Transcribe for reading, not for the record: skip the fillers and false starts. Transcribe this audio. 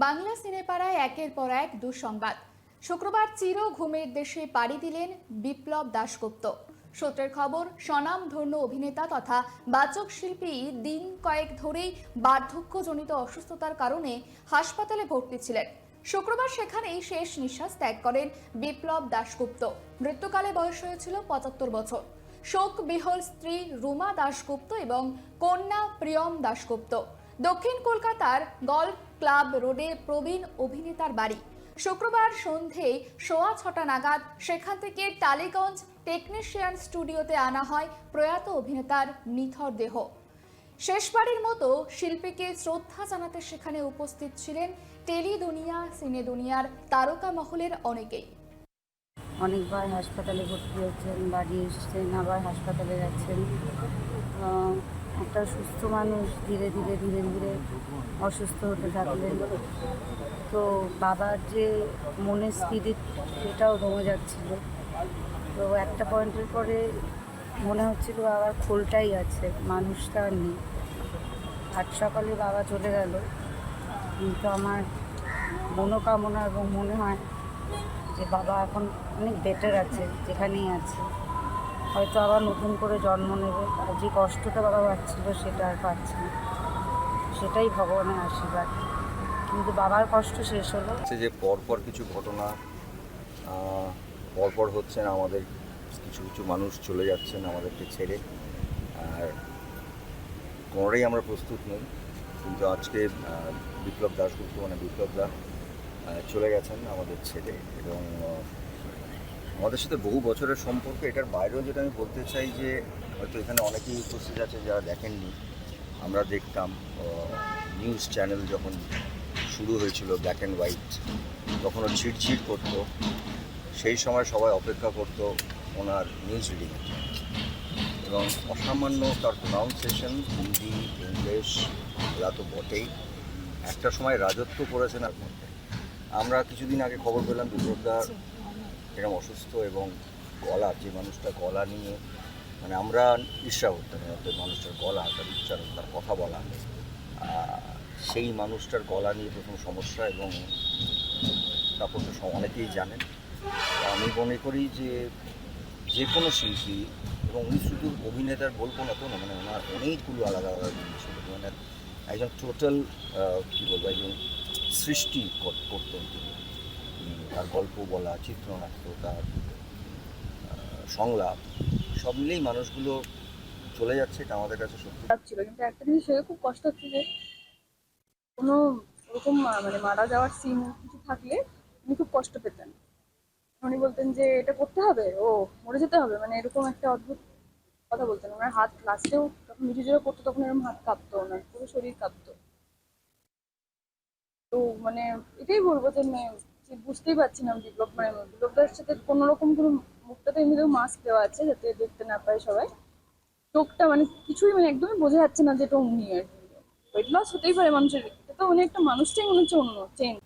বাংলা সিনেপাড়ায় একের পর এক দুঃসংবাদ। শুক্রবার চির ঘুমের দেশে পাড়ি দিলেন বিপ্লব দাশগুপ্ত। সূত্রের খবর, স্বনামধন্য অভিনেতা তথা বাচক শিল্পী দিন কয়েক ধরেই বার্ধক্যজনিত অসুস্থতার কারণে হাসপাতালে ভর্তি ছিলেন। শুক্রবার সেখানেই শেষ নিঃশ্বাস ত্যাগ করেন বিপ্লব দাশগুপ্ত। মৃত্যুকালে বয়স হয়েছিল ৭৫ বছর। শোক বিহল স্ত্রী রুমা দাশগুপ্ত এবং কন্যা প্রিয়ম দাশগুপ্ত। দক্ষিণ কলকাতার গল্ফ ক্লাব রোডে প্রবীণ অভিনেতার বাড়ি। শুক্রবার সন্ধে 6:15 নাগাদ সেখান থেকে টালিগঞ্জ টেকনিশিয়ান স্টুডিওতে আনা হয় প্রয়াত অভিনেতার নিথর দেহ। শেষবারের মতো শিল্পীকে শ্রদ্ধা জানাতে সেখানে উপস্থিত ছিলেন টেলি দুনিয়া, সিনে দুনিয়ার তারকা মহলের অনেকেই। অনেকবার হাসপাতালে ভর্তি হচ্ছেন, বাড়ি এসছেন, আবার হাসপাতালে যাচ্ছেন। একটা সুস্থ মানুষ ধীরে ধীরে ধীরে ধীরে অসুস্থ হতে থাকলেন। তো বাবার যে মনের স্পিরিট সেটাও দমে যাচ্ছিল। তো একটা পয়েন্টের পরে মনে হচ্ছিল বাবার খোলটাই আছে, মানুষটা আর নেই। আজ সকালে বাবা চলে গেল, কিন্তু আমার মনোকামনা এবং মনে হয় যে বাবা এখন অনেক বেটার আছে, যেখানেই আছে। হয়তো আবার নতুন করে জন্ম নেবে, আর যে কষ্টটা বাবা পাচ্ছিল সেটা আর পাচ্ছে না। সেটাই ভগবানের আশীর্বাদ। কিন্তু বাবার কষ্ট শেষ হলো। যে পরপর কিছু ঘটনা পরপর হচ্ছেন, আমাদের কিছু কিছু মানুষ চলে যাচ্ছেন আমাদেরকে ছেড়ে, আর কোনোটাই আমরা প্রস্তুত নই। কিন্তু আজকে বিপ্লব দাশগুপ্ত বিপ্লব দা চলে গেছেন আমাদের ছেড়ে, এবং আমাদের সাথে বহু বছরের সম্পর্ক। এটার বাইরেও যেটা আমি বলতে চাই যে হয়তো এখানে অনেকেই উপস্থিত আছে যারা দেখেননি। আমরা দেখতাম নিউজ চ্যানেল যখন শুরু হয়েছিল ব্ল্যাক অ্যান্ড হোয়াইট, তখনও ছিটছিট করতো। সেই সময় সবাই অপেক্ষা করতো ওনার নিউজ রিডিংয়ের, এবং অসামান্য তার প্রনাউন্সিয়েশন, হিন্দি, ইংলিশ এরা তো বটেই। একটা সময় রাজত্ব করেছেন। আর মধ্যে আমরা কিছুদিন আগে খবর পেলাম বিপ্লবদা এরকম অসুস্থ, এবং গলা, যে মানুষটা গলা নিয়ে আমরা ঈর্ষা করতাম মানুষটার গলা, তার উচ্চারণ, তার কথা বলা, সেই মানুষটার গলা নিয়ে প্রথম সমস্যা, এবং তারপর তো অনেকেই জানেন। আমি মনে করি যে যে কোনো শিল্পী, এবং উনি শুধু অভিনেতার বলবো না তো, ওনার অনেকগুলো আলাদা আলাদা জিনিস ছিল। একজন টোটাল কী বলবো, একজন সৃষ্টি করতেন তিনি। তার গল্প বলা, চিত্রনাট্য, তার সংলাপ, সব মিলেই মানুষগুলো চলে যাচ্ছে। এটা আমাদের কাছে সত্যি ছিল। কিন্তু একটা জিনিস খুব কষ্ট হচ্ছে যে কোনো ওরকম মারা যাওয়ার সিন কিছু থাকলে উনি খুব কষ্ট পেতেন। উনি বলতেন যে এটা করতে হবে, ও মরে যেতে হবে, এরকম একটা অদ্ভুত কথা বলতেন। ওনার হাত লাস্টেও যখন ভিডিও করতো তখন এরকম হাত কাঁপতো, ওনার পুরো শরীর কাঁপতো। তো এটাই বলবো যে বুঝতেই পারছি না বিপ্লবদার সাথে কোনো রকম কোনো, মুখটাতে এমনিতেও মাস্ক দেওয়া আছে যাতে দেখতে না পায় সবাই। চোখটা কিছুই একদমই বোঝা যাচ্ছে না যে এটা উনি। আর ওয়েট লস হতেই পারে মানুষের, এটা তো একটা মানুষটাই মনে হচ্ছে অন্য চেঞ্জ।